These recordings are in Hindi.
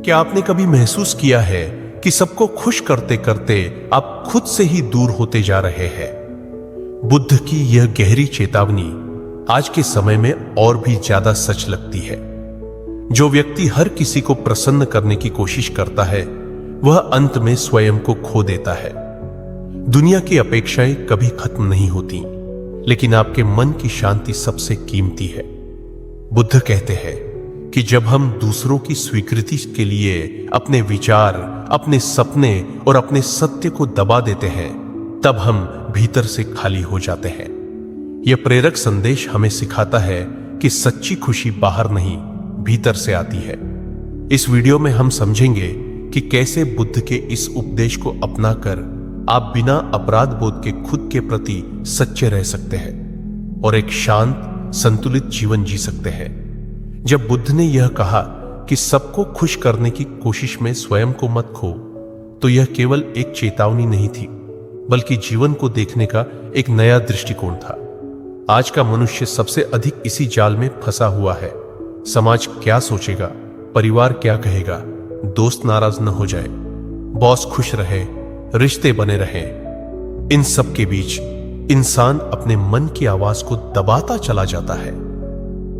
क्या आपने कभी महसूस किया है कि सबको खुश करते करते आप खुद से ही दूर होते जा रहे हैं? बुद्ध की यह गहरी चेतावनी आज के समय में और भी ज्यादा सच लगती है। जो व्यक्ति हर किसी को प्रसन्न करने की कोशिश करता है, वह अंत में स्वयं को खो देता है। दुनिया की अपेक्षाएं कभी खत्म नहीं होती, लेकिन आपके मन की शांति सबसे कीमती है। बुद्ध कहते हैं कि जब हम दूसरों की स्वीकृति के लिए अपने विचार, अपने सपने और अपने सत्य को दबा देते हैं, तब हम भीतर से खाली हो जाते हैं। यह प्रेरक संदेश हमें सिखाता है कि सच्ची खुशी बाहर नहीं, भीतर से आती है। इस वीडियो में हम समझेंगे कि कैसे बुद्ध के इस उपदेश को अपनाकर आप बिना अपराध बोध के खुद के प्रति सच्चे रह सकते हैं और एक शांत, संतुलित जीवन जी सकते हैं। जब बुद्ध ने यह कहा कि सबको खुश करने की कोशिश में स्वयं को मत खो, तो यह केवल एक चेतावनी नहीं थी, बल्कि जीवन को देखने का एक नया दृष्टिकोण था। आज का मनुष्य सबसे अधिक इसी जाल में फंसा हुआ है। समाज क्या सोचेगा, परिवार क्या कहेगा, दोस्त नाराज न हो जाए, बॉस खुश रहे, रिश्ते बने रहे। इन सब के बीच इंसान अपने मन की आवाज को दबाता चला जाता है।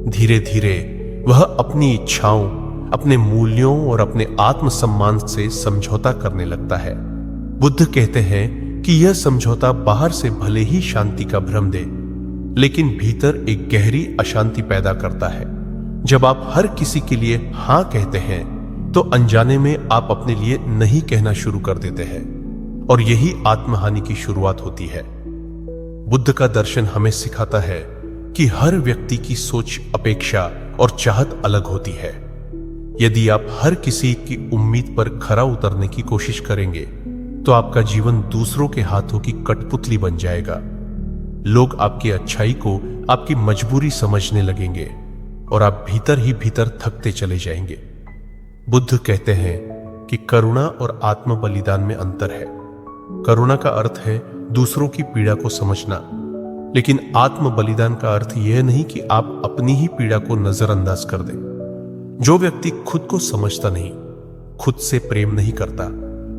धीरे धीरे वह अपनी इच्छाओं, अपने मूल्यों और अपने आत्मसम्मान से समझौता करने लगता है। बुद्ध कहते हैं कि यह समझौता बाहर से भले ही शांति का भ्रम दे, लेकिन भीतर एक गहरी अशांति पैदा करता है। जब आप हर किसी के लिए हां कहते हैं, तो अनजाने में आप अपने लिए नहीं कहना शुरू कर देते हैं, और यही आत्महानि की शुरुआत होती है। बुद्ध का दर्शन हमें सिखाता है कि हर व्यक्ति की सोच, अपेक्षा और चाहत अलग होती है। यदि आप हर किसी की उम्मीद पर खरा उतरने की कोशिश करेंगे, तो आपका जीवन दूसरों के हाथों की कठपुतली बन जाएगा। लोग आपकी अच्छाई को आपकी मजबूरी समझने लगेंगे और आप भीतर ही भीतर थकते चले जाएंगे। बुद्ध कहते हैं कि करुणा और आत्म बलिदान में अंतर है। करुणा का अर्थ है दूसरों की पीड़ा को समझना, लेकिन आत्म बलिदान का अर्थ यह नहीं कि आप अपनी ही पीड़ा को नजरअंदाज कर दें। जो व्यक्ति खुद को समझता नहीं, खुद से प्रेम नहीं करता,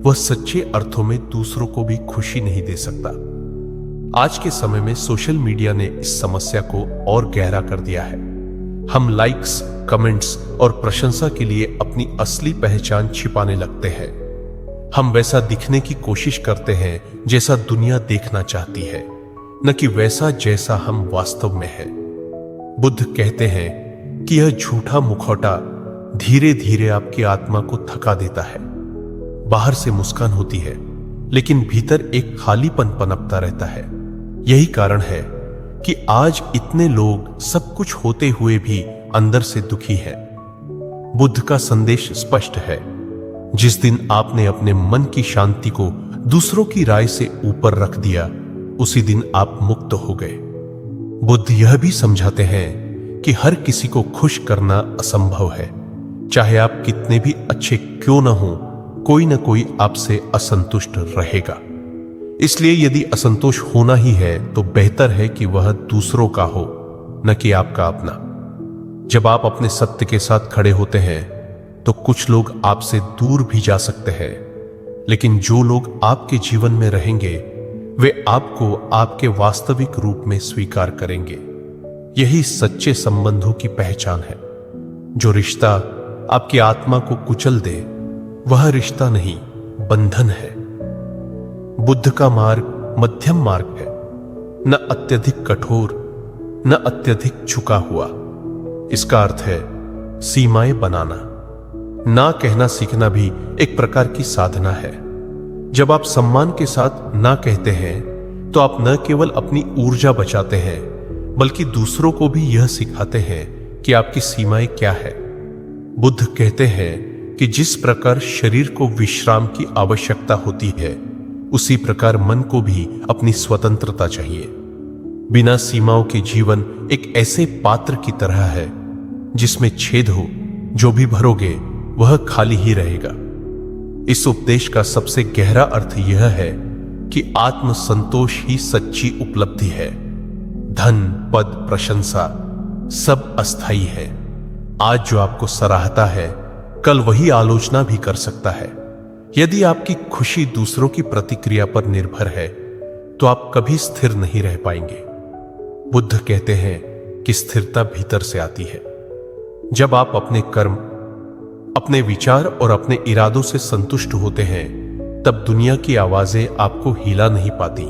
वह सच्चे अर्थों में दूसरों को भी खुशी नहीं दे सकता। आज के समय में सोशल मीडिया ने इस समस्या को और गहरा कर दिया है। हम लाइक्स, कमेंट्स और प्रशंसा के लिए अपनी असली पहचान छिपाने लगते हैं। हम वैसा दिखने की कोशिश करते हैं जैसा दुनिया देखना चाहती है, न कि वैसा जैसा हम वास्तव में हैं। बुद्ध कहते हैं कि यह झूठा मुखौटा धीरे धीरे आपकी आत्मा को थका देता है। बाहर से मुस्कान होती है, लेकिन भीतर एक खालीपन पनपता रहता है। यही कारण है कि आज इतने लोग सब कुछ होते हुए भी अंदर से दुखी हैं। बुद्ध का संदेश स्पष्ट है। जिस दिन आपने अपने मन की शांति को दूसरों की राय से ऊपर रख दिया, उसी दिन आप मुक्त हो गए। बुद्ध यह भी समझाते हैं कि हर किसी को खुश करना असंभव है। चाहे आप कितने भी अच्छे क्यों न हो, कोई न कोई आपसे असंतुष्ट रहेगा। इसलिए यदि असंतोष होना ही है, तो बेहतर है कि वह दूसरों का हो, न कि आपका अपना। जब आप अपने सत्य के साथ खड़े होते हैं, तो कुछ लोग आपसे दूर भी जा सकते हैं, लेकिन जो लोग आपके जीवन में रहेंगे, वे आपको आपके वास्तविक रूप में स्वीकार करेंगे। यही सच्चे संबंधों की पहचान है। जो रिश्ता आपकी आत्मा को कुचल दे, वह रिश्ता नहीं, बंधन है। बुद्ध का मार्ग मध्यम मार्ग है, न अत्यधिक कठोर, न अत्यधिक झुका हुआ। इसका अर्थ है सीमाएं बनाना। ना कहना सीखना भी एक प्रकार की साधना है। जब आप सम्मान के साथ ना कहते हैं, तो आप न केवल अपनी ऊर्जा बचाते हैं, बल्कि दूसरों को भी यह सिखाते हैं कि आपकी सीमाएं क्या है। बुद्ध कहते हैं कि जिस प्रकार शरीर को विश्राम की आवश्यकता होती है, उसी प्रकार मन को भी अपनी स्वतंत्रता चाहिए। बिना सीमाओं के जीवन एक ऐसे पात्र की तरह है जिसमें छेद हो, जो भी भरोगे वह खाली ही रहेगा। इस उपदेश का सबसे गहरा अर्थ यह है कि आत्म संतोष ही सच्ची उपलब्धि है। धन, पद, प्रशंसा सब अस्थायी है। आज जो आपको सराहता है, कल वही आलोचना भी कर सकता है। यदि आपकी खुशी दूसरों की प्रतिक्रिया पर निर्भर है तो आप कभी स्थिर नहीं रह पाएंगे। बुद्ध कहते हैं कि स्थिरता भीतर से आती है। जब आप अपने कर्म, अपने विचार और अपने इरादों से संतुष्ट होते हैं तब दुनिया की आवाजें आपको हिला नहीं पाती।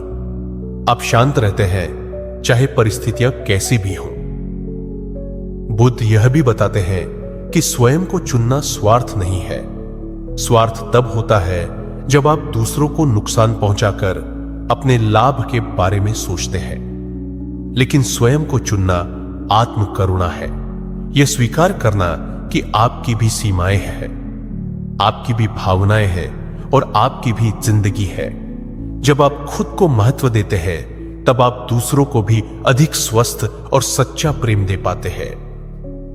आप शांत रहते हैं चाहे परिस्थितियां कैसी भी हों। बुद्ध यह भी बताते हैं कि स्वयं को चुनना स्वार्थ नहीं है। स्वार्थ तब होता है जब आप दूसरों को नुकसान पहुंचाकर अपने लाभ के बारे में सोचते हैं, लेकिन स्वयं को चुनना आत्म करुणा है। यह स्वीकार करना कि आपकी भी सीमाएं हैं, आपकी भी भावनाएं हैं और आपकी भी जिंदगी है। जब आप खुद को महत्व देते हैं तब आप दूसरों को भी अधिक स्वस्थ और सच्चा प्रेम दे पाते हैं।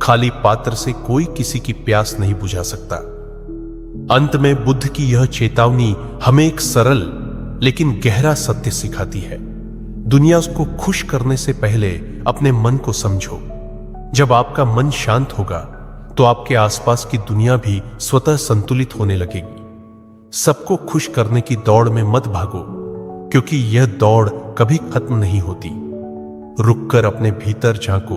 खाली पात्र से कोई किसी की प्यास नहीं बुझा सकता। अंत में बुद्ध की यह चेतावनी हमें एक सरल लेकिन गहरा सत्य सिखाती है। दुनिया को खुश करने से पहले अपने मन को समझो। जब आपका मन शांत होगा तो आपके आसपास की दुनिया भी स्वतः संतुलित होने लगेगी। सबको खुश करने की दौड़ में मत भागो, क्योंकि यह दौड़ कभी खत्म नहीं होती। रुककर अपने भीतर झांको,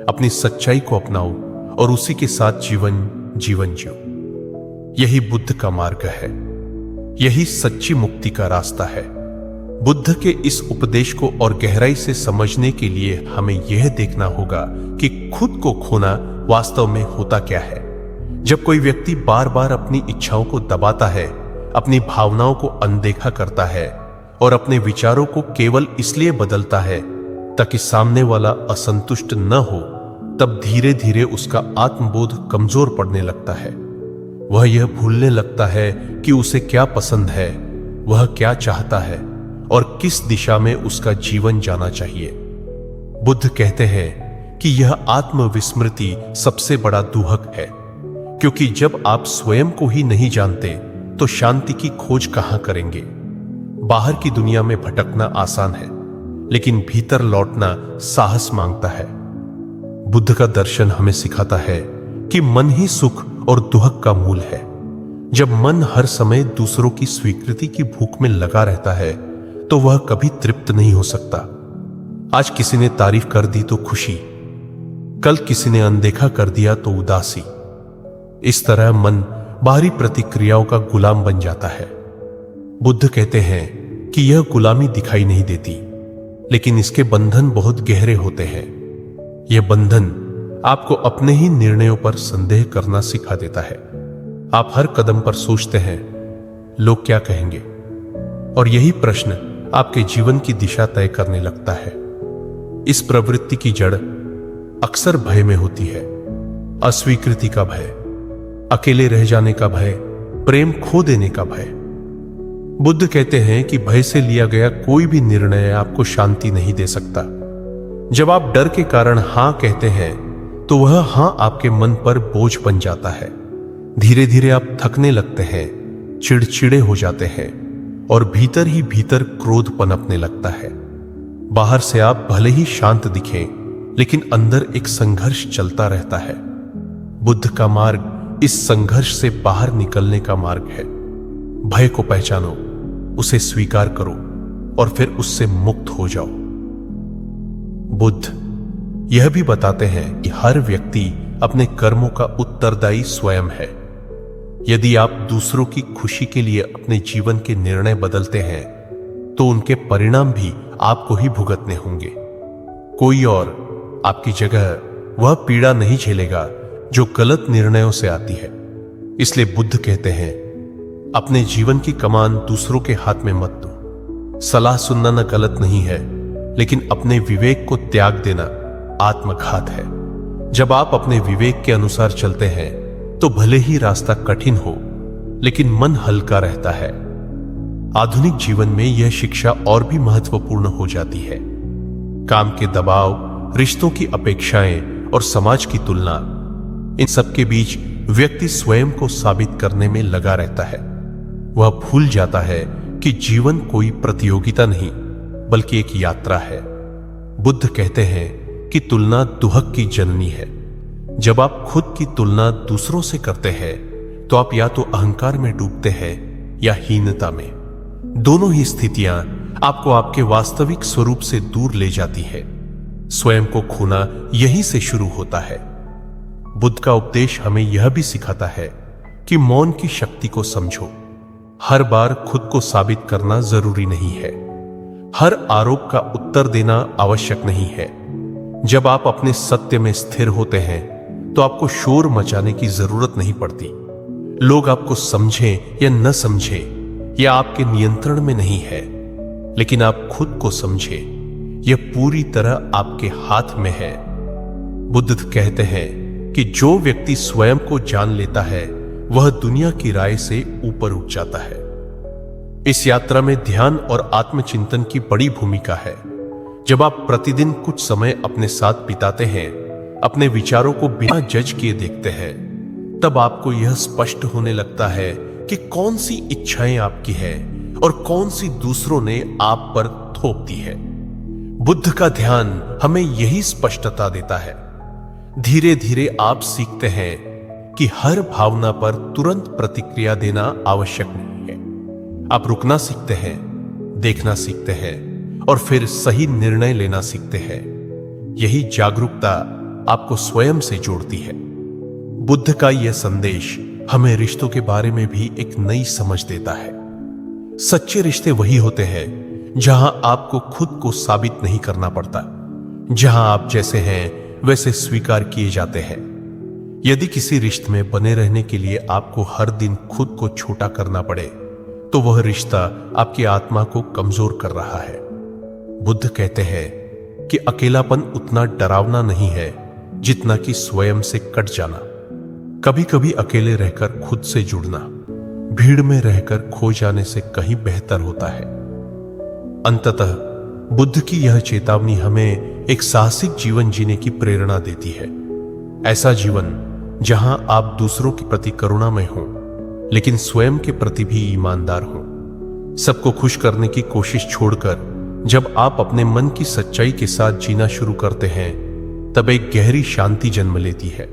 अपनी सच्चाई को अपनाओ और उसी के साथ जीवन जियो। यही बुद्ध का मार्ग है, यही सच्ची मुक्ति का रास्ता है। बुद्ध के इस उपदेश को और गहराई से समझने के लिए हमें यह देखना होगा कि खुद को खोना वास्तव में होता क्या है। जब कोई व्यक्ति बार बार अपनी इच्छाओं को दबाता है, अपनी भावनाओं को अनदेखा करता है और अपने विचारों को केवल इसलिए बदलता है ताकि सामने वाला असंतुष्ट न हो, तब धीरे धीरे उसका आत्मबोध कमजोर पड़ने लगता है। वह यह भूलने लगता है कि उसे क्या पसंद है, वह क्या चाहता है और किस दिशा में उसका जीवन जाना चाहिए। बुद्ध कहते हैं कि यह आत्मविस्मृति सबसे बड़ा दुहक है, क्योंकि जब आप स्वयं को ही नहीं जानते तो शांति की खोज कहां करेंगे। बाहर की दुनिया में भटकना आसान है, लेकिन भीतर लौटना साहस मांगता है। बुद्ध का दर्शन हमें सिखाता है कि मन ही सुख और दुहक का मूल है। जब मन हर समय दूसरों की स्वीकृति की भूख में लगा रहता है तो वह कभी तृप्त नहीं हो सकता। आज किसी ने तारीफ कर दी तो खुशी, कल किसी ने अनदेखा कर दिया तो उदासी। इस तरह मन बाहरी प्रतिक्रियाओं का गुलाम बन जाता है। बुद्ध कहते हैं कि यह गुलामी दिखाई नहीं देती, लेकिन इसके बंधन बहुत गहरे होते हैं। यह बंधन आपको अपने ही निर्णयों पर संदेह करना सिखा देता है। आप हर कदम पर सोचते हैं, लोग क्या कहेंगे, और यही प्रश्न आपके जीवन की दिशा तय करने लगता है। इस प्रवृत्ति की जड़ अक्सर भय में होती है। अस्वीकृति का भय, अकेले रह जाने का भय, प्रेम खो देने का भय। बुद्ध कहते हैं कि भय से लिया गया कोई भी निर्णय आपको शांति नहीं दे सकता। जब आप डर के कारण हां कहते हैं तो वह हां आपके मन पर बोझ बन जाता है। धीरे धीरे आप थकने लगते हैं, चिड़चिड़े हो जाते हैं और भीतर ही भीतर क्रोध पनपने लगता है। बाहर से आप भले ही शांत दिखें, लेकिन अंदर एक संघर्ष चलता रहता है। बुद्ध का मार्ग इस संघर्ष से बाहर निकलने का मार्ग है। भय को पहचानो, उसे स्वीकार करो और फिर उससे मुक्त हो जाओ। बुद्ध यह भी बताते हैं कि हर व्यक्ति अपने कर्मों का उत्तरदायी स्वयं है। यदि आप दूसरों की खुशी के लिए अपने जीवन के निर्णय बदलते हैं तो उनके परिणाम भी आपको ही भुगतने होंगे। कोई और आपकी जगह वह पीड़ा नहीं झेलेगा जो गलत निर्णयों से आती है। इसलिए बुद्ध कहते हैं, अपने जीवन की कमान दूसरों के हाथ में मत दो। सलाह सुनना न गलत नहीं है, लेकिन अपने विवेक को त्याग देना आत्मघात है। जब आप अपने विवेक के अनुसार चलते हैं तो भले ही रास्ता कठिन हो, लेकिन मन हल्का रहता है। आधुनिक जीवन में यह शिक्षा और भी महत्वपूर्ण हो जाती है। काम के दबाव, रिश्तों की अपेक्षाएं और समाज की तुलना, इन सब के बीच व्यक्ति स्वयं को साबित करने में लगा रहता है। वह भूल जाता है कि जीवन कोई प्रतियोगिता नहीं, बल्कि एक यात्रा है। बुद्ध कहते हैं कि तुलना दुहक की जननी है। जब आप खुद की तुलना दूसरों से करते हैं तो आप या तो अहंकार में डूबते हैं या हीनता में। दोनों ही स्थितियां आपको आपके वास्तविक स्वरूप से दूर ले जाती है। स्वयं को खोना यहीं से शुरू होता है। बुद्ध का उपदेश हमें यह भी सिखाता है कि मौन की शक्ति को समझो। हर बार खुद को साबित करना जरूरी नहीं है। हर आरोप का उत्तर देना आवश्यक नहीं है। जब आप अपने सत्य में स्थिर होते हैं तो आपको शोर मचाने की जरूरत नहीं पड़ती। लोग आपको समझें या न समझें यह आपके नियंत्रण में नहीं है, लेकिन आप खुद को समझें, यह पूरी तरह आपके हाथ में है। बुद्ध कहते हैं कि जो व्यक्ति स्वयं को जान लेता है वह दुनिया की राय से ऊपर उठ जाता है। इस यात्रा में ध्यान और आत्मचिंतन की बड़ी भूमिका है। जब आप प्रतिदिन कुछ समय अपने साथ बिताते हैं, अपने विचारों को बिना जज किए देखते हैं, तब आपको यह स्पष्ट होने लगता है कि कौन सी इच्छाएं आपकी है और कौन सी दूसरों ने आप पर थोप दी है। बुद्ध का ध्यान हमें यही स्पष्टता देता है। धीरे धीरे आप सीखते हैं कि हर भावना पर तुरंत प्रतिक्रिया देना आवश्यक नहीं है। आप रुकना सीखते हैं, देखना सीखते हैं और फिर सही निर्णय लेना सीखते हैं। यही जागरूकता आपको स्वयं से जोड़ती है। बुद्ध का यह संदेश हमें रिश्तों के बारे में भी एक नई समझ देता है। सच्चे रिश्ते वही होते हैं जहां आपको खुद को साबित नहीं करना पड़ता, जहां आप जैसे हैं वैसे स्वीकार किए जाते हैं। यदि किसी रिश्ते में बने रहने के लिए आपको हर दिन खुद को छोटा करना पड़े, तो वह रिश्ता आपकी आत्मा को कमजोर कर रहा है। बुद्ध कहते हैं कि अकेलापन उतना डरावना नहीं है जितना कि स्वयं से कट जाना। कभी कभी अकेले रहकर खुद से जुड़ना भीड़ में रहकर खो जाने से कहीं बेहतर होता है। अंततः बुद्ध की यह चेतावनी हमें एक साहसिक जीवन जीने की प्रेरणा देती है। ऐसा जीवन जहां आप दूसरों के प्रति करुणामय हों, लेकिन स्वयं के प्रति भी ईमानदार हों। सबको खुश करने की कोशिश छोड़कर जब आप अपने मन की सच्चाई के साथ जीना शुरू करते हैं, तब एक गहरी शांति जन्म लेती है।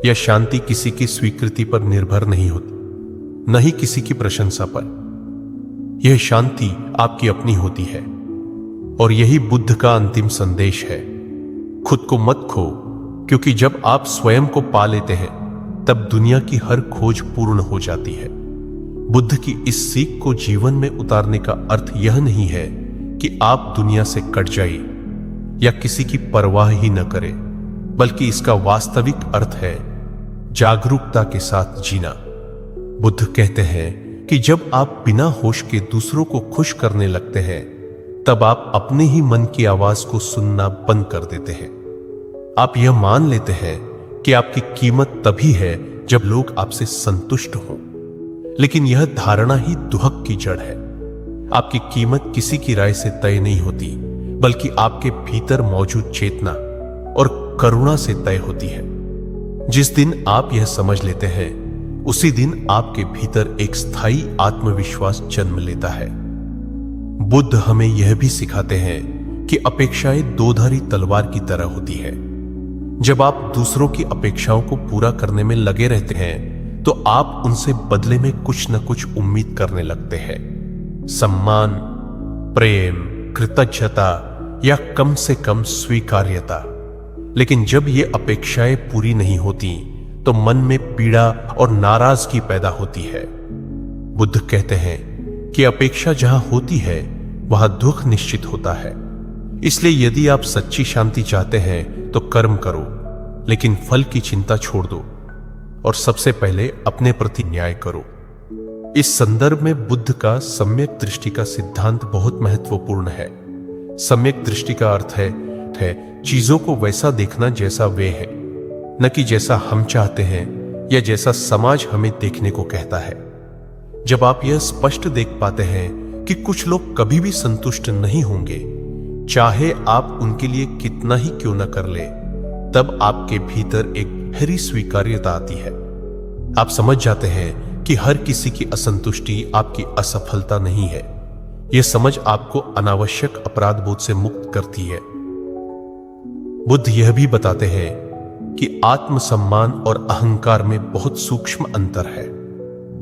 यह शांति किसी की स्वीकृति पर निर्भर नहीं होती, न ही किसी की प्रशंसा पर। यह शांति आपकी अपनी होती है और यही बुद्ध का अंतिम संदेश है। खुद को मत खो, क्योंकि जब आप स्वयं को पा लेते हैं तब दुनिया की हर खोज पूर्ण हो जाती है। बुद्ध की इस सीख को जीवन में उतारने का अर्थ यह नहीं है कि आप दुनिया से कट जाइए या किसी की परवाह ही न करें, बल्कि इसका वास्तविक अर्थ है जागरूकता के साथ जीना। बुद्ध कहते हैं कि जब आप बिना होश के दूसरों को खुश करने लगते हैं, तब आप अपने ही मन की आवाज को सुनना बंद कर देते हैं। आप यह मान लेते हैं कि आपकी कीमत तभी है जब लोग आपसे संतुष्ट हों, लेकिन यह धारणा ही दुहक की जड़ है। आपकी कीमत किसी की राय से तय नहीं होती, बल्कि आपके भीतर मौजूद चेतना और करुणा से तय होती है। जिस दिन आप यह समझ लेते हैं, उसी दिन आपके भीतर एक स्थायी आत्मविश्वास जन्म लेता है। बुद्ध हमें यह भी सिखाते हैं कि अपेक्षाएं दोधारी तलवार की तरह होती है। जब आप दूसरों की अपेक्षाओं को पूरा करने में लगे रहते हैं, तो आप उनसे बदले में कुछ न कुछ उम्मीद करने लगते हैं। सम्मान, प्रेम, कृतज्ञता या कम से कम स्वीकार्यता। लेकिन जब ये अपेक्षाएं पूरी नहीं होती, तो मन में पीड़ा और नाराजगी पैदा होती है। बुद्ध कहते हैं कि अपेक्षा जहां होती है वहां दुख निश्चित होता है। इसलिए यदि आप सच्ची शांति चाहते हैं तो कर्म करो, लेकिन फल की चिंता छोड़ दो और सबसे पहले अपने प्रति न्याय करो। इस संदर्भ में बुद्ध का सम्यक दृष्टि का सिद्धांत बहुत महत्वपूर्ण है। सम्यक दृष्टि का अर्थ है चीजों को वैसा देखना जैसा वे है, न कि जैसा हम चाहते हैं या जैसा समाज हमें देखने को कहता है। जब आप यह स्पष्ट देख पाते हैं कि कुछ लोग कभी भी संतुष्ट नहीं होंगे, चाहे आप उनके लिए कितना ही क्यों न कर ले, तब आपके भीतर एक गहरी स्वीकार्यता आती है। आप समझ जाते हैं कि हर किसी की असंतुष्टि आपकी असफलता नहीं है। यह समझ आपको अनावश्यक अपराध बोध से मुक्त करती है। बुद्ध यह भी बताते हैं कि आत्मसम्मान और अहंकार में बहुत सूक्ष्म अंतर है।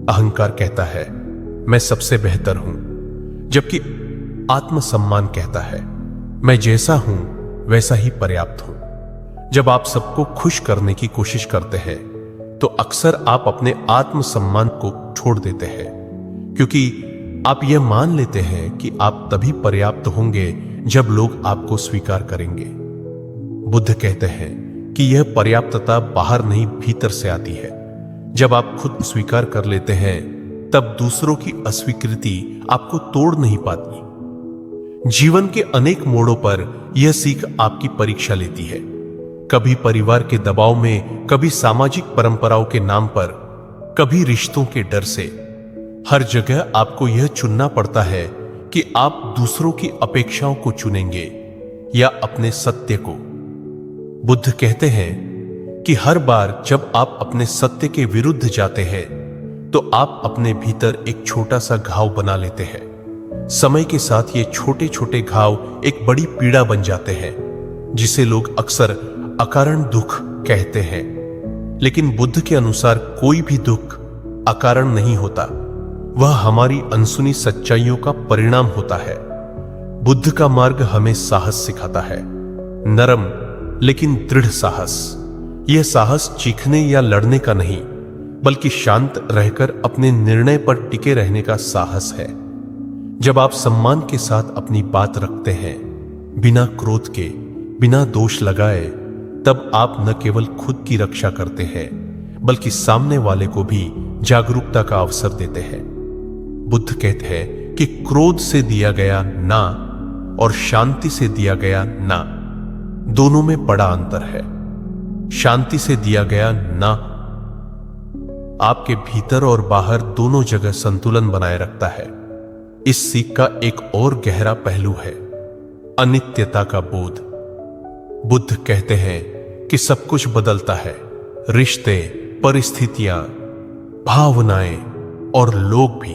अहंकार कहता है मैं सबसे बेहतर हूं, जबकि आत्मसम्मान कहता है मैं जैसा हूं वैसा ही पर्याप्त हूं। जब आप सबको खुश करने की कोशिश करते हैं तो अक्सर आप अपने आत्मसम्मान को छोड़ देते हैं, क्योंकि आप यह मान लेते हैं कि आप तभी पर्याप्त होंगे जब लोग आपको स्वीकार करेंगे। बुद्ध कहते हैं कि यह पर्याप्तता बाहर नहीं भीतर से आती है। जब आप खुद स्वीकार कर लेते हैं तब दूसरों की अस्वीकृति आपको तोड़ नहीं पाती। जीवन के अनेक मोड़ों पर यह सीख आपकी परीक्षा लेती है, कभी परिवार के दबाव में, कभी सामाजिक परंपराओं के नाम पर, कभी रिश्तों के डर से। हर जगह आपको यह चुनना पड़ता है कि आप दूसरों की अपेक्षाओं को चुनेंगे या अपने सत्य को। बुद्ध कहते हैं कि हर बार जब आप अपने सत्य के विरुद्ध जाते हैं तो आप अपने भीतर एक छोटा सा घाव बना लेते हैं। समय के साथ ये छोटे छोटे घाव एक बड़ी पीड़ा बन जाते हैं, जिसे लोग अक्सर अकारण दुख कहते हैं। लेकिन बुद्ध के अनुसार कोई भी दुख अकारण नहीं होता, वह हमारी अनसुनी सच्चाइयों का परिणाम होता है। बुद्ध का मार्ग हमें साहस सिखाता है, नरम लेकिन दृढ़ साहस। यह साहस चीखने या लड़ने का नहीं, बल्कि शांत रहकर अपने निर्णय पर टिके रहने का साहस है। जब आप सम्मान के साथ अपनी बात रखते हैं, बिना क्रोध के, बिना दोष लगाए, तब आप न केवल खुद की रक्षा करते हैं बल्कि सामने वाले को भी जागरूकता का अवसर देते हैं। बुद्ध कहते हैं कि क्रोध से दिया गया ना और शांति से दिया गया ना, दोनों में बड़ा अंतर है। शांति से दिया गया ना आपके भीतर और बाहर दोनों जगह संतुलन बनाए रखता है। इस सीख का एक और गहरा पहलू है अनित्यता का बोध। बुद्ध कहते हैं कि सब कुछ बदलता है, रिश्ते, परिस्थितियां, भावनाएं और लोग भी।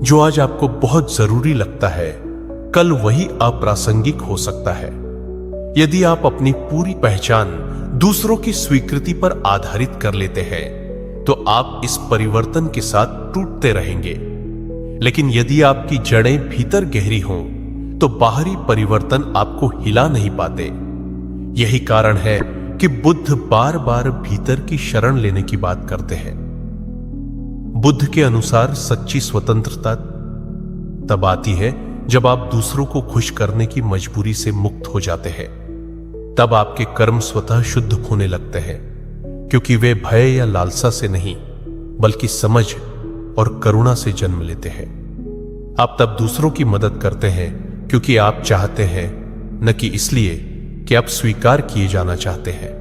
जो आज आपको बहुत जरूरी लगता है, कल वही अप्रासंगिक हो सकता है। यदि आप अपनी पूरी पहचान दूसरों की स्वीकृति पर आधारित कर लेते हैं तो आप इस परिवर्तन के साथ टूटते रहेंगे। लेकिन यदि आपकी जड़ें भीतर गहरी हों तो बाहरी परिवर्तन आपको हिला नहीं पाते। यही कारण है कि बुद्ध बार बार भीतर की शरण लेने की बात करते हैं। बुद्ध के अनुसार सच्ची स्वतंत्रता तब आती है जब आप दूसरों को खुश करने की मजबूरी से मुक्त हो जाते हैं। तब आपके कर्म स्वतः शुद्ध होने लगते हैं, क्योंकि वे भय या लालसा से नहीं बल्कि समझ और करुणा से जन्म लेते हैं। आप तब दूसरों की मदद करते हैं क्योंकि आप चाहते हैं, न कि इसलिए कि आप स्वीकार किए जाना चाहते हैं।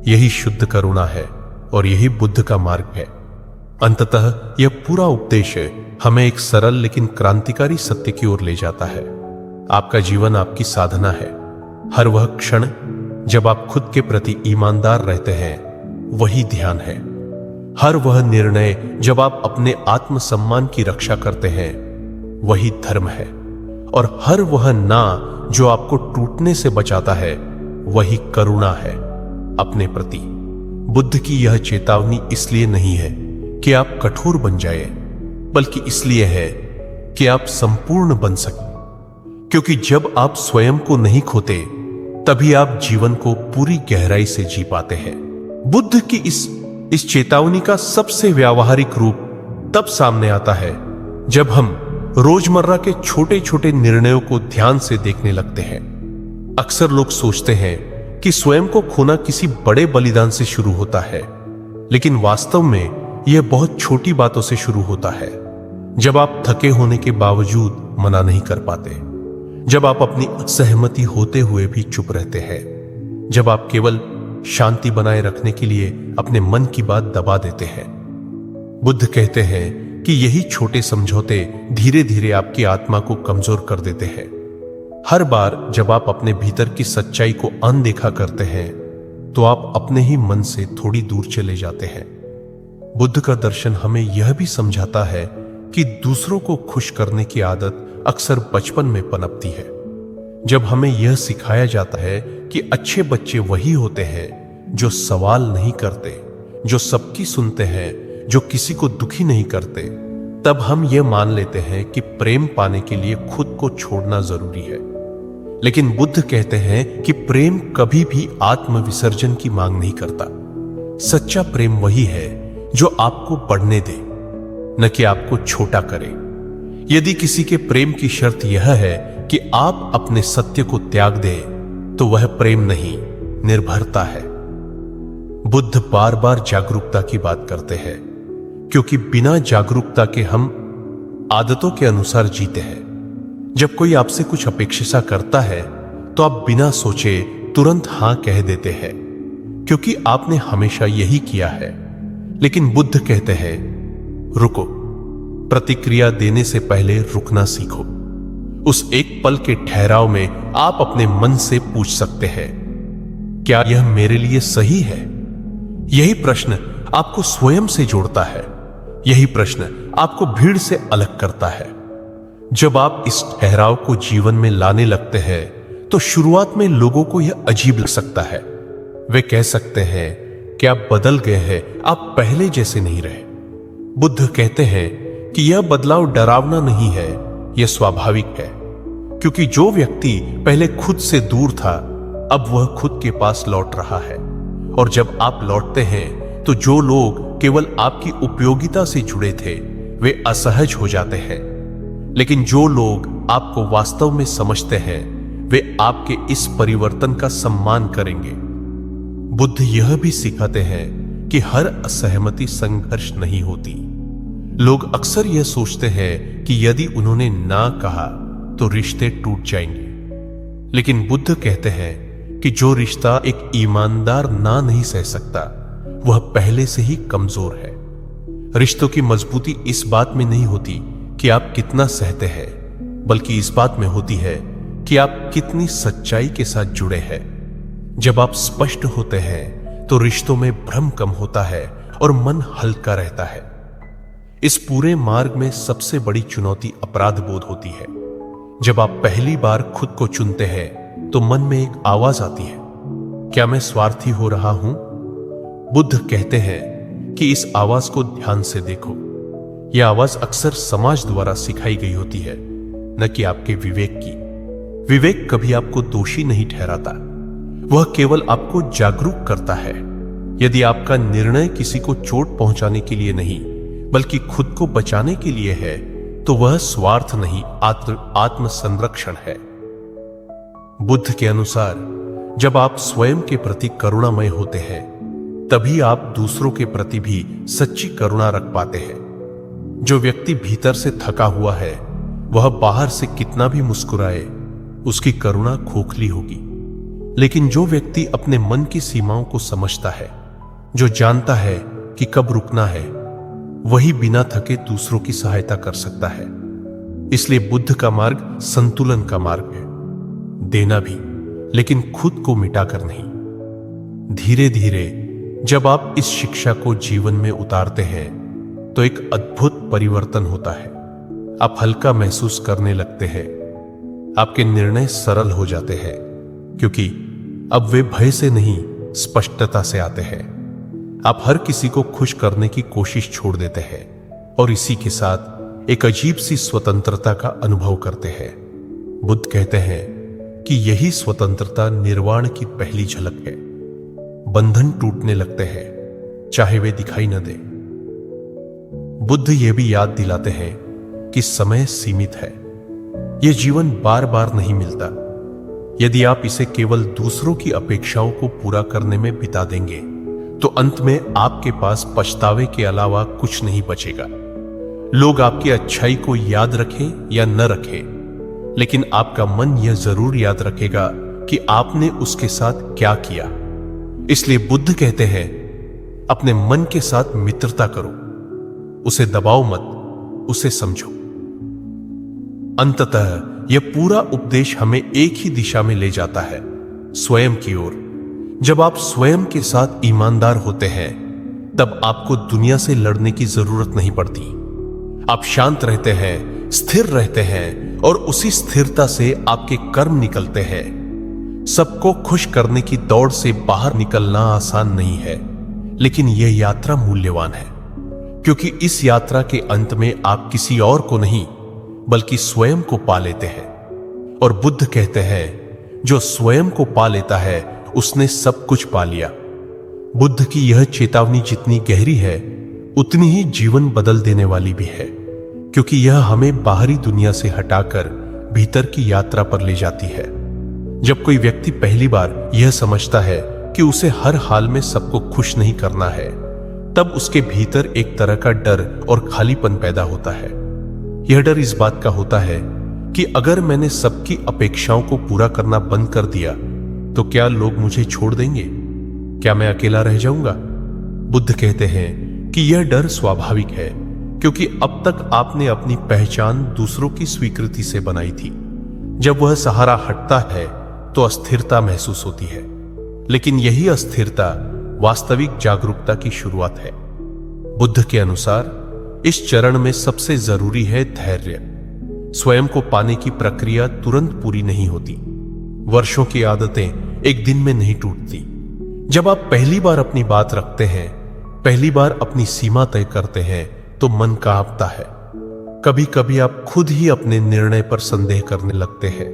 यही शुद्ध करुणा है और यही बुद्ध का मार्ग है। अंततः यह पूरा उपदेश हमें एक सरल लेकिन क्रांतिकारी सत्य की ओर ले जाता है। आपका जीवन आपकी साधना है। हर वह क्षण जब आप खुद के प्रति ईमानदार रहते हैं, वही ध्यान है। हर वह निर्णय जब आप अपने आत्मसम्मान की रक्षा करते हैं, वही धर्म है। और हर वह ना जो आपको टूटने से बचाता है, वही करुणा है अपने प्रति। बुद्ध की यह चेतावनी इसलिए नहीं है कि आप कठोर बन जाए, बल्कि इसलिए है कि आप संपूर्ण बन सकें। क्योंकि जब आप स्वयं को नहीं खोते, तभी आप जीवन को पूरी गहराई से जी पाते हैं। बुद्ध की इस चेतावनी का सबसे व्यावहारिक रूप तब सामने आता है जब हम रोजमर्रा के छोटे छोटे निर्णयों को ध्यान से देखने लगते हैं। अक्सर लोग सोचते हैं कि स्वयं को खोना किसी बड़े बलिदान से शुरू होता है, लेकिन वास्तव में यह बहुत छोटी बातों से शुरू होता है। जब आप थके होने के बावजूद मना नहीं कर पाते, जब आप अपनी असहमति होते हुए भी चुप रहते हैं, जब आप केवल शांति बनाए रखने के लिए अपने मन की बात दबा देते हैं। बुद्ध कहते हैं कि यही छोटे समझौते धीरे धीरे आपकी आत्मा को कमजोर कर देते हैं। हर बार जब आप अपने भीतर की सच्चाई को अनदेखा करते हैं, तो आप अपने ही मन से थोड़ी दूर चले जाते हैं। बुद्ध का दर्शन हमें यह भी समझाता है कि दूसरों को खुश करने की आदत अक्सर बचपन में पनपती है। जब हमें यह सिखाया जाता है कि अच्छे बच्चे वही होते हैं जो सवाल नहीं करते, जो सबकी सुनते हैं, जो किसी को दुखी नहीं करते, तब हम यह मान लेते हैं कि प्रेम पाने के लिए खुद को छोड़ना जरूरी है। लेकिन बुद्ध कहते हैं कि प्रेम कभी भी आत्म विसर्जन की मांग नहीं करता। सच्चा प्रेम वही है जो आपको बढ़ने दे, न कि आपको छोटा करे। यदि किसी के प्रेम की शर्त यह है कि आप अपने सत्य को त्याग दें, तो वह प्रेम नहीं, निर्भरता है। बुद्ध बार बार जागरूकता की बात करते हैं, क्योंकि बिना जागरूकता के हम आदतों के अनुसार जीते हैं। जब कोई आपसे कुछ अपेक्षा करता है तो आप बिना सोचे तुरंत हां कह देते हैं, क्योंकि आपने हमेशा यही किया है। लेकिन बुद्ध कहते हैं, रुको, प्रतिक्रिया देने से पहले रुकना सीखो। उस एक पल के ठहराव में आप अपने मन से पूछ सकते हैं, क्या यह मेरे लिए सही है? यही प्रश्न आपको स्वयं से जोड़ता है। यही प्रश्न आपको भीड़ से अलग करता है। जब आप इस ठहराव को जीवन में लाने लगते हैं तो शुरुआत में लोगों को यह अजीब लग सकता है। वे कह सकते हैं कि आप बदल गए हैं, आप पहले जैसे नहीं रहे। बुद्ध कहते हैं कि यह बदलाव डरावना नहीं है, यह स्वाभाविक है, क्योंकि जो व्यक्ति पहले खुद से दूर था, अब वह खुद के पास लौट रहा है। और जब आप लौटते हैं तो जो लोग केवल आपकी उपयोगिता से जुड़े थे, वे असहज हो जाते हैं। लेकिन जो लोग आपको वास्तव में समझते हैं, वे आपके इस परिवर्तन का सम्मान करेंगे। बुद्ध यह भी सिखाते हैं कि हर असहमति संघर्ष नहीं होती। लोग अक्सर यह सोचते हैं कि यदि उन्होंने ना कहा तो रिश्ते टूट जाएंगे। लेकिन बुद्ध कहते हैं कि जो रिश्ता एक ईमानदार ना नहीं सह सकता, वह पहले से ही कमजोर है। रिश्तों की मजबूती इस बात में नहीं होती कि आप कितना सहते हैं, बल्कि इस बात में होती है कि आप कितनी सच्चाई के साथ जुड़े हैं। जब आप स्पष्ट होते हैं तो रिश्तों में भ्रम कम होता है और मन हल्का रहता है। इस पूरे मार्ग में सबसे बड़ी चुनौती अपराध बोध होती है। जब आप पहली बार खुद को चुनते हैं तो मन में एक आवाज आती है, क्या मैं स्वार्थी हो रहा हूं? बुद्ध कहते हैं कि इस आवाज को ध्यान से देखो। यह आवाज अक्सर समाज द्वारा सिखाई गई होती है, न कि आपके विवेक की। विवेक कभी आपको दोषी नहीं ठहराता, वह केवल आपको जागरूक करता है। यदि आपका निर्णय किसी को चोट पहुंचाने के लिए नहीं, बल्कि खुद को बचाने के लिए है, तो वह स्वार्थ नहीं, आत्म संरक्षण है। बुद्ध के अनुसार जब आप स्वयं के प्रति करुणामय होते हैं, तभी आप दूसरों के प्रति भी सच्ची करुणा रख पाते हैं। जो व्यक्ति भीतर से थका हुआ है, वह बाहर से कितना भी मुस्कुराए, उसकी करुणा खोखली होगी। लेकिन जो व्यक्ति अपने मन की सीमाओं को समझता है, जो जानता है कि कब रुकना है, वही बिना थके दूसरों की सहायता कर सकता है। इसलिए बुद्ध का मार्ग संतुलन का मार्ग है। देना भी, लेकिन खुद को मिटाकर नहीं। धीरे धीरे जब आप इस शिक्षा को जीवन में उतारते हैं तो एक अद्भुत परिवर्तन होता है। आप हल्का महसूस करने लगते हैं, आपके निर्णय सरल हो जाते हैं, क्योंकि अब वे भय से नहीं, स्पष्टता से आते हैं। आप हर किसी को खुश करने की कोशिश छोड़ देते हैं और इसी के साथ एक अजीब सी स्वतंत्रता का अनुभव करते हैं। बुद्ध कहते हैं कि यही स्वतंत्रता निर्वाण की पहली झलक है। बंधन टूटने लगते हैं, चाहे वे दिखाई न दे। बुद्ध यह भी याद दिलाते हैं कि समय सीमित है। यह जीवन बार बार नहीं मिलता। यदि आप इसे केवल दूसरों की अपेक्षाओं को पूरा करने में बिता देंगे, तो अंत में आपके पास पछतावे के अलावा कुछ नहीं बचेगा। लोग आपकी अच्छाई को याद रखें या न रखें, लेकिन आपका मन यह जरूर याद रखेगा कि आपने उसके साथ क्या किया। इसलिए बुद्ध कहते हैं, अपने मन के साथ मित्रता करो, उसे दबाओ मत, उसे समझो। अंततः यह पूरा उपदेश हमें एक ही दिशा में ले जाता है, स्वयं की ओर। जब आप स्वयं के साथ ईमानदार होते हैं, तब आपको दुनिया से लड़ने की जरूरत नहीं पड़ती। आप शांत रहते हैं, स्थिर रहते हैं, और उसी स्थिरता से आपके कर्म निकलते हैं। सबको खुश करने की दौड़ से बाहर निकलना आसान नहीं है, लेकिन यह यात्रा मूल्यवान है, क्योंकि इस यात्रा के अंत में आप किसी और को नहीं बल्कि स्वयं को पा लेते हैं। और बुद्ध कहते हैं, जो स्वयं को पा लेता है उसने सब कुछ पा लिया। बुद्ध की यह चेतावनी जितनी गहरी है उतनी ही जीवन बदल देने वाली भी है, क्योंकि यह हमें बाहरी दुनिया से हटाकर भीतर की यात्रा पर ले जाती है। जब कोई व्यक्ति पहली बार यह समझता है कि उसे हर हाल में सबको खुश नहीं करना है, तब उसके भीतर एक तरह का डर और खालीपन पैदा होता है। यह डर इस बात का होता है कि अगर मैंने सबकी अपेक्षाओं को पूरा करना बंद कर दिया तो क्या लोग मुझे छोड़ देंगे? क्या मैं अकेला रह जाऊंगा? बुद्ध कहते हैं कि यह डर स्वाभाविक है, क्योंकि अब तक आपने अपनी पहचान दूसरों की स्वीकृति से बनाई थी। जब वह सहारा हटता है तो अस्थिरता महसूस होती है, लेकिन यही अस्थिरता वास्तविक जागरूकता की शुरुआत है। बुद्ध के अनुसार इस चरण में सबसे जरूरी है धैर्य। स्वयं को पाने की प्रक्रिया तुरंत पूरी नहीं होती। वर्षों की आदतें एक दिन में नहीं टूटती। जब आप पहली बार अपनी बात रखते हैं, पहली बार अपनी सीमा तय करते हैं, तो मन कांपता है। कभी कभी आप खुद ही अपने निर्णय पर संदेह करने लगते हैं।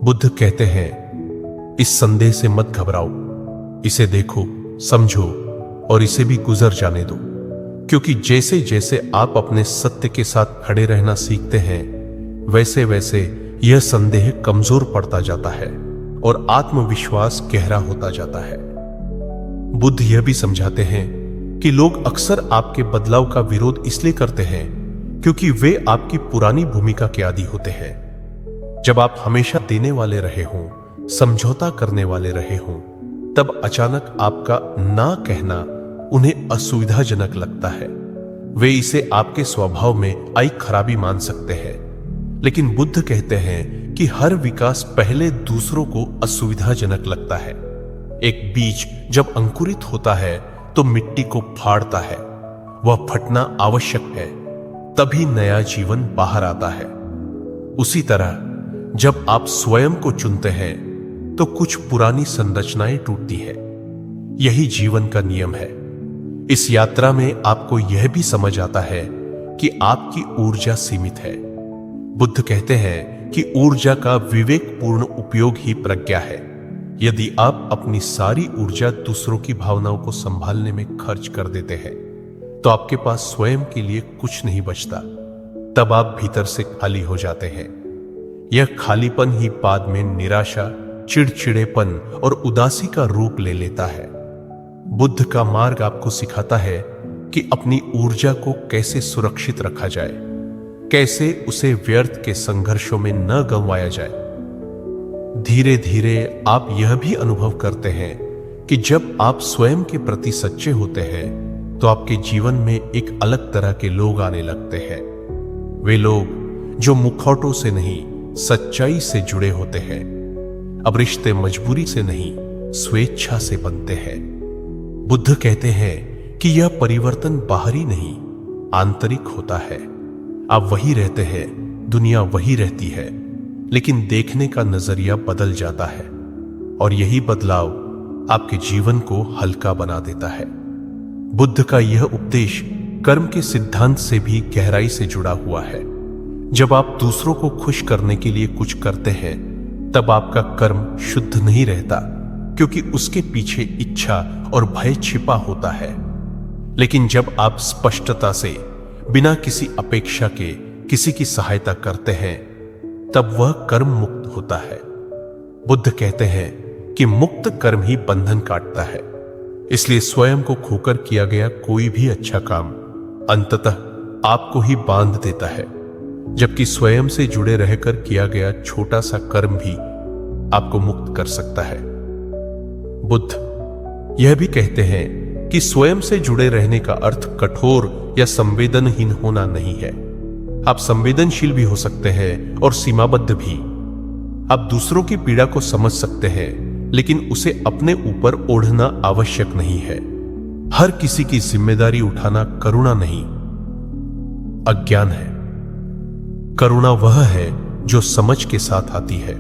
बुद्ध कहते हैं, इस संदेह से मत घबराओ, इसे देखो, समझो और इसे भी गुजर जाने दो, क्योंकि जैसे जैसे आप अपने सत्य के साथ खड़े रहना सीखते हैं, वैसे वैसे यह संदेह कमजोर पड़ता जाता है और आत्मविश्वास गहरा होता जाता है। बुद्ध यह भी समझाते हैं कि लोग अक्सर आपके बदलाव का विरोध इसलिए करते हैं क्योंकि वे आपकी पुरानी भूमिका के आदी होते हैं। जब आप हमेशा देने वाले रहे हों, समझौता करने वाले रहे हों, तब अचानक आपका ना कहना उन्हें असुविधाजनक लगता है। वे इसे आपके स्वभाव में आई खराबी मान सकते हैं। लेकिन बुद्ध कहते हैं कि हर विकास पहले दूसरों को असुविधाजनक लगता है। एक बीज जब अंकुरित होता है तो मिट्टी को फाड़ता है, वह फटना आवश्यक है, तभी नया जीवन बाहर आता है। उसी तरह जब आप स्वयं को चुनते हैं तो कुछ पुरानी संरचनाएं टूटती है। यही जीवन का नियम है। इस यात्रा में आपको यह भी समझ आता है कि आपकी ऊर्जा सीमित है। बुद्ध कहते हैं कि ऊर्जा का विवेकपूर्ण उपयोग ही प्रज्ञा है। यदि आप अपनी सारी ऊर्जा दूसरों की भावनाओं को संभालने में खर्च कर देते हैं, तो आपके पास स्वयं के लिए कुछ नहीं बचता। तब आप भीतर से खाली हो जाते हैं। यह खालीपन ही बाद में निराशा, चिड़चिड़ेपन और उदासी का रूप ले लेता है। बुद्ध का मार्ग आपको सिखाता है कि अपनी ऊर्जा को कैसे सुरक्षित रखा जाए, कैसे उसे व्यर्थ के संघर्षों में न गंवाया जाए। धीरे धीरे आप यह भी अनुभव करते हैं कि जब आप स्वयं के प्रति सच्चे होते हैं तो आपके जीवन में एक अलग तरह के लोग आने लगते हैं। वे लोग जो मुखौटों से नहीं, सच्चाई से जुड़े होते हैं। अब रिश्ते मजबूरी से नहीं, स्वेच्छा से बनते हैं। बुद्ध कहते हैं कि यह परिवर्तन बाहरी नहीं, आंतरिक होता है। आप वही रहते हैं, दुनिया वही रहती है, लेकिन देखने का नजरिया बदल जाता है और यही बदलाव आपके जीवन को हल्का बना देता है। बुद्ध का यह उपदेश कर्म के सिद्धांत से भी गहराई से जुड़ा हुआ है। जब आप दूसरों को खुश करने के लिए कुछ करते हैं, तब आपका कर्म शुद्ध नहीं रहता, क्योंकि उसके पीछे इच्छा और भय छिपा होता है। लेकिन जब आप स्पष्टता से, बिना किसी अपेक्षा के किसी की सहायता करते हैं, तब वह कर्म मुक्त होता है। बुद्ध कहते हैं कि मुक्त कर्म ही बंधन काटता है। इसलिए स्वयं को खोकर किया गया कोई भी अच्छा काम अंततः आपको ही बांध देता है, जबकि स्वयं से जुड़े रहकर किया गया छोटा सा कर्म भी आपको मुक्त कर सकता है। बुद्ध यह भी कहते हैं कि स्वयं से जुड़े रहने का अर्थ कठोर या संवेदनहीन होना नहीं है। आप संवेदनशील भी हो सकते हैं और सीमाबद्ध भी। आप दूसरों की पीड़ा को समझ सकते हैं, लेकिन उसे अपने ऊपर ओढ़ना आवश्यक नहीं है। हर किसी की जिम्मेदारी उठाना करुणा नहीं, अज्ञान है। करुणा वह है जो समझ के साथ आती है,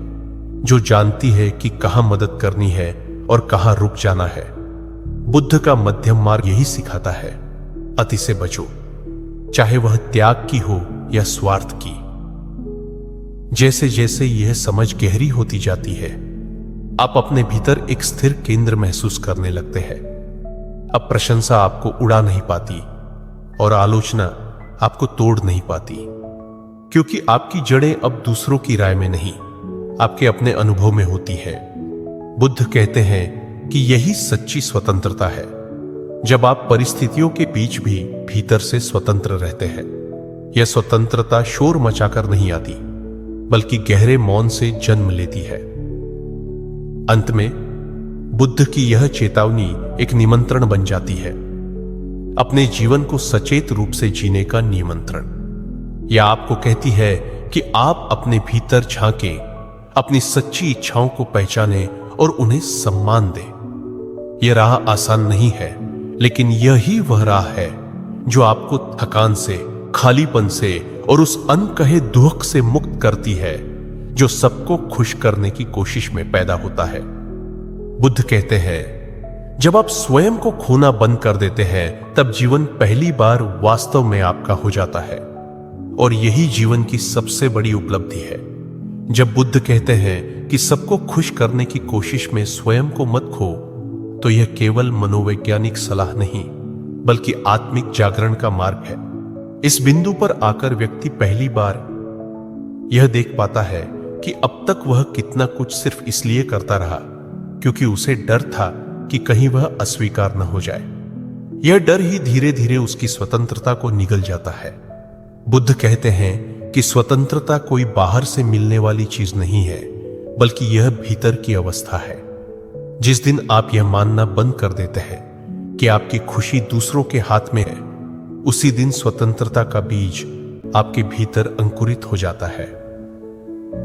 जो जानती है कि कहां मदद करनी है और कहां रुक जाना है। बुद्ध का मध्यम मार्ग यही सिखाता है, अति से बचो, चाहे वह त्याग की हो या स्वार्थ की। जैसे जैसे यह समझ गहरी होती जाती है, आप अपने भीतर एक स्थिर केंद्र महसूस करने लगते हैं। अब प्रशंसा आपको उड़ा नहीं पाती और आलोचना आपको तोड़ नहीं पाती, क्योंकि आपकी जड़ें अब दूसरों की राय में नहीं, आपके अपने अनुभव में होती है। बुद्ध कहते हैं कि यही सच्ची स्वतंत्रता है, जब आप परिस्थितियों के बीच भी भीतर से स्वतंत्र रहते हैं। यह स्वतंत्रता शोर मचाकर नहीं आती, बल्कि गहरे मौन से जन्म लेती है। अंत में बुद्ध की यह चेतावनी एक निमंत्रण बन जाती है, अपने जीवन को सचेत रूप से जीने का निमंत्रण। यह आपको कहती है कि आप अपने भीतर झांकें, अपनी सच्ची इच्छाओं को पहचानें और उन्हें सम्मान दें। यह राह आसान नहीं है, लेकिन यही वह राह है जो आपको थकान से, खालीपन से और उस अनकहे दुख से मुक्त करती है जो सबको खुश करने की कोशिश में पैदा होता है। बुद्ध कहते हैं, जब आप स्वयं को खोना बंद कर देते हैं, तब जीवन पहली बार वास्तव में आपका हो जाता है, और यही जीवन की सबसे बड़ी उपलब्धि है। जब बुद्ध कहते हैं कि सबको खुश करने की कोशिश में स्वयं को मत खो, तो यह केवल मनोवैज्ञानिक सलाह नहीं, बल्कि आत्मिक जागरण का मार्ग है। इस बिंदु पर आकर व्यक्ति पहली बार यह देख पाता है कि अब तक वह कितना कुछ सिर्फ इसलिए करता रहा क्योंकि उसे डर था कि कहीं वह अस्वीकार न हो जाए। यह डर ही धीरे धीरे उसकी स्वतंत्रता को निगल जाता है। बुद्ध कहते हैं कि स्वतंत्रता कोई बाहर से मिलने वाली चीज नहीं है, बल्कि यह भीतर की अवस्था है। जिस दिन आप यह मानना बंद कर देते हैं कि आपकी खुशी दूसरों के हाथ में है, उसी दिन स्वतंत्रता का बीज आपके भीतर अंकुरित हो जाता है।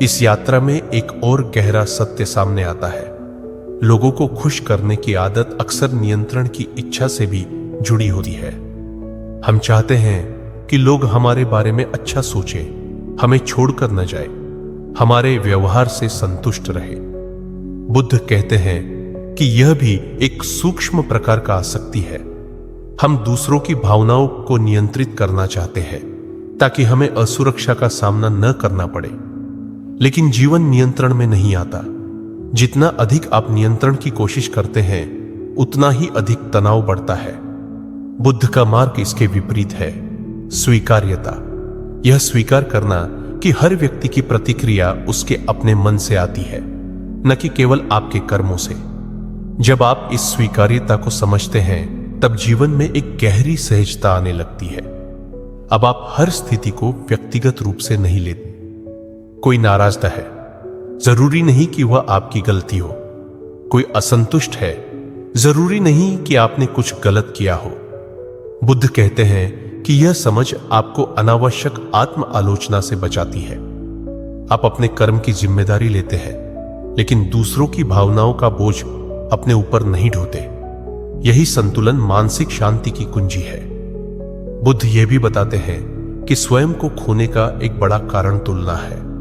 इस यात्रा में एक और गहरा सत्य सामने आता है। लोगों को खुश करने की आदत अक्सर नियंत्रण की इच्छा से भी जुड़ी होती है। हम चाहते हैं कि लोग हमारे बारे में अच्छा सोचें, हमें छोड़कर न जाए, हमारे व्यवहार से संतुष्ट रहे। बुद्ध कहते हैं कि यह भी एक सूक्ष्म प्रकार का आसक्ति है। हम दूसरों की भावनाओं को नियंत्रित करना चाहते हैं ताकि हमें असुरक्षा का सामना न करना पड़े, लेकिन जीवन नियंत्रण में नहीं आता। जितना अधिक आप नियंत्रण की कोशिश करते हैं, उतना ही अधिक तनाव बढ़ता है। बुद्ध का मार्ग इसके विपरीत है, स्वीकार्यता। यह स्वीकार करना कि हर व्यक्ति की प्रतिक्रिया उसके अपने मन से आती है, न कि केवल आपके कर्मों से। जब आप इस स्वीकार्यता को समझते हैं, तब जीवन में एक गहरी सहजता आने लगती है। अब आप हर स्थिति को व्यक्तिगत रूप से नहीं लेते। कोई नाराज है, जरूरी नहीं कि वह आपकी गलती हो। कोई असंतुष्ट है, जरूरी नहीं कि आपने कुछ गलत किया हो। बुद्ध कहते हैं कि यह समझ आपको अनावश्यक आत्म आलोचना से बचाती है। आप अपने कर्म की जिम्मेदारी लेते हैं, लेकिन दूसरों की भावनाओं का बोझ अपने ऊपर नहीं ढोते। यही संतुलन मानसिक शांति की कुंजी है। बुद्ध यह भी बताते हैं कि स्वयं को खोने का एक बड़ा कारण तुलना है।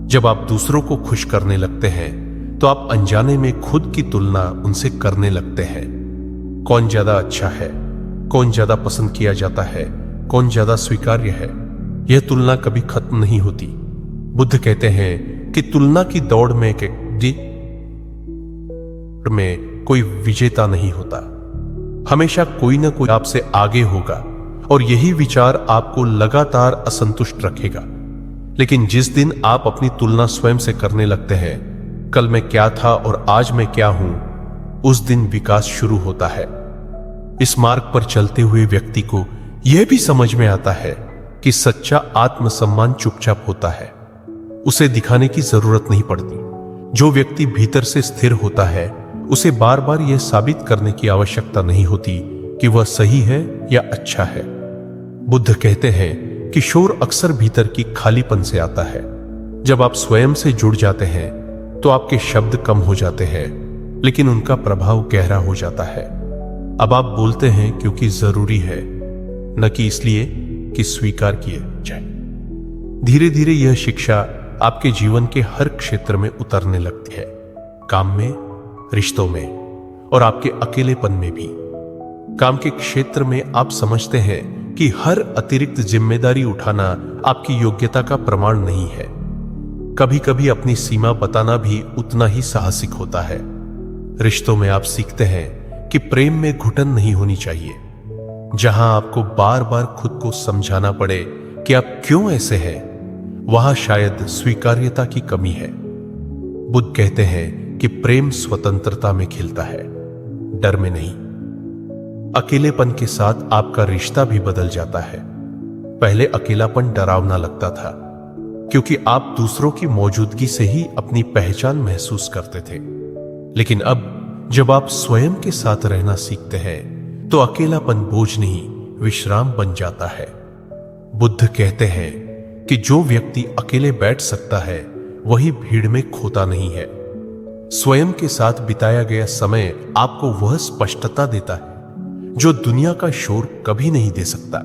जब आप दूसरों को खुश करने लगते हैं, तो आप अनजाने में खुद की तुलना उनसे करने लगते हैं। कौन ज्यादा अच्छा है, कौन ज्यादा पसंद किया जाता है, कौन ज्यादा स्वीकार्य है, यह तुलना कभी खत्म नहीं होती। बुद्ध कहते हैं कि तुलना की दौड़ में कोई विजेता नहीं होता। हमेशा कोई ना कोई आपसे आगे होगा, और यही विचार आपको लगातार असंतुष्ट रखेगा। लेकिन जिस दिन आप अपनी तुलना स्वयं से करने लगते हैं, कल मैं क्या था और आज मैं क्या हूं, उस दिन विकास शुरू होता है। इस मार्ग पर चलते हुए व्यक्ति को यह भी समझ में आता है कि सच्चा आत्मसम्मान चुपचाप होता है। उसे दिखाने की जरूरत नहीं पड़ती। जो व्यक्ति भीतर से स्थिर होता है, उसे बार बार यह साबित करने की आवश्यकता नहीं होती कि वह सही है या अच्छा है। बुद्ध कहते हैं कि शोर अक्सर भीतर की खालीपन से आता है। जब आप स्वयं से जुड़ जाते हैं, तो आपके शब्द कम हो जाते हैं, लेकिन उनका प्रभाव गहरा हो जाता है। अब आप बोलते हैं क्योंकि जरूरी है, न कि इसलिए कि स्वीकार किए जाए। धीरे धीरे यह शिक्षा आपके जीवन के हर क्षेत्र में उतरने लगती है, काम में, रिश्तों में और आपके अकेलेपन में भी। काम के क्षेत्र में आप समझते हैं कि हर अतिरिक्त जिम्मेदारी उठाना आपकी योग्यता का प्रमाण नहीं है। कभी कभी अपनी सीमा बताना भी उतना ही साहसिक होता है। रिश्तों में आप सीखते हैं कि प्रेम में घुटन नहीं होनी चाहिए। जहां आपको बार बार खुद को समझाना पड़े कि आप क्यों ऐसे हैं, वहां शायद स्वीकार्यता की कमी है। बुद्ध कहते हैं कि प्रेम स्वतंत्रता में खिलता है, डर में नहीं। अकेलेपन के साथ आपका रिश्ता भी बदल जाता है। पहले अकेलापन डरावना लगता था, क्योंकि आप दूसरों की मौजूदगी से ही अपनी पहचान महसूस करते थे। लेकिन अब जब आप स्वयं के साथ रहना सीखते हैं तो अकेलापन बोझ नहीं, विश्राम बन जाता है। बुद्ध कहते हैं कि जो व्यक्ति अकेले बैठ सकता है वही भीड़ में खोता नहीं है। स्वयं के साथ बिताया गया समय आपको वह स्पष्टता देता है जो दुनिया का शोर कभी नहीं दे सकता।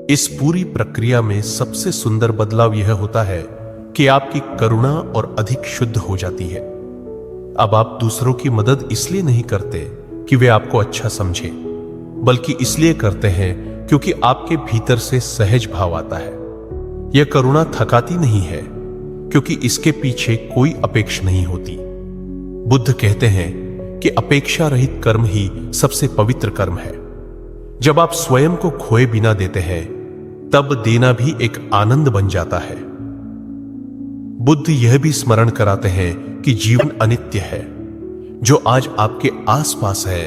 इस पूरी प्रक्रिया में सबसे सुंदर बदलाव यह होता है कि आपकी करुणा और अधिक शुद्ध हो जाती है। अब आप दूसरों की मदद इसलिए नहीं करते कि वे आपको अच्छा समझे, बल्कि इसलिए करते हैं क्योंकि आपके भीतर से सहज भाव आता है। यह करुणा थकाती नहीं है, क्योंकि इसके पीछे कोई अपेक्षा नहीं होती। बुद्ध कहते हैं कि अपेक्षा रहित कर्म ही सबसे पवित्र कर्म है। जब आप स्वयं को खोए बिना देते हैं, तब देना भी एक आनंद बन जाता है। बुद्ध यह भी स्मरण कराते हैं कि जीवन अनित्य है। जो आज आपके आसपास है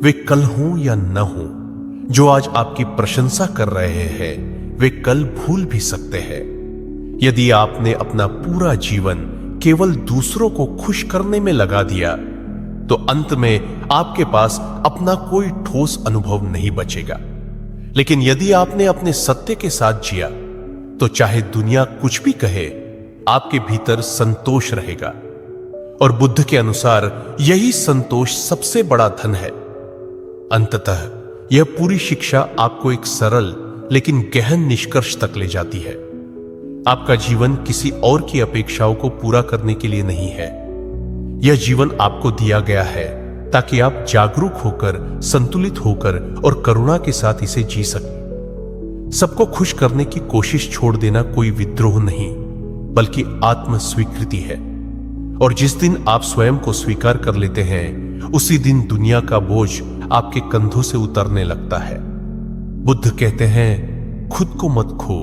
वे कल हो या न हो। जो आज आपकी प्रशंसा कर रहे हैं वे कल भूल भी सकते हैं। यदि आपने अपना पूरा जीवन केवल दूसरों को खुश करने में लगा दिया तो अंत में आपके पास अपना कोई ठोस अनुभव नहीं बचेगा। लेकिन यदि आपने अपने सत्य के साथ जिया तो चाहे दुनिया कुछ भी कहे, आपके भीतर संतोष रहेगा। और बुद्ध के अनुसार यही संतोष सबसे बड़ा धन है। अंततः यह पूरी शिक्षा आपको एक सरल लेकिन गहन निष्कर्ष तक ले जाती है। आपका जीवन किसी और की अपेक्षाओं को पूरा करने के लिए नहीं है। यह जीवन आपको दिया गया है ताकि आप जागरूक होकर, संतुलित होकर और करुणा के साथ इसे जी सकें। सबको खुश करने की कोशिश छोड़ देना कोई विद्रोह नहीं, बल्कि आत्म स्वीकृति है। और जिस दिन आप स्वयं को स्वीकार कर लेते हैं, उसी दिन दुनिया का बोझ आपके कंधों से उतरने लगता है। बुद्ध कहते हैं, खुद को मत खो,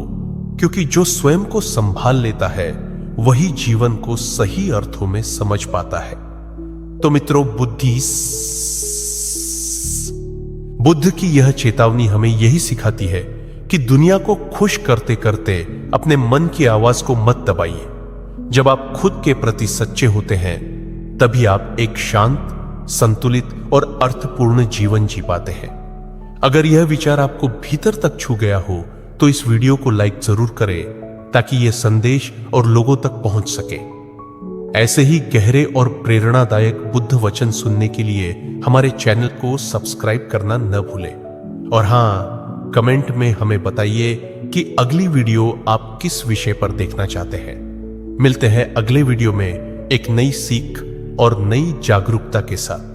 क्योंकि जो स्वयं को संभाल लेता है वही जीवन को सही अर्थों में समझ पाता है। तो मित्रों, बुद्ध की यह चेतावनी हमें यही सिखाती है कि दुनिया को खुश करते करते अपने मन की आवाज को मत दबाइए। जब आप खुद के प्रति सच्चे होते हैं, तभी आप एक शांत, संतुलित और अर्थपूर्ण जीवन जी पाते हैं। अगर यह विचार आपको भीतर तक छू गया हो तो इस वीडियो को लाइक जरूर करें, ताकि यह संदेश और लोगों तक पहुंच सके। ऐसे ही गहरे और प्रेरणादायक बुद्ध वचन सुनने के लिए हमारे चैनल को सब्सक्राइब करना न भूलें। और हां, कमेंट में हमें बताइए कि अगली वीडियो आप किस विषय पर देखना चाहते हैं। मिलते हैं अगले वीडियो में एक नई सीख और नई जागरूकता के साथ।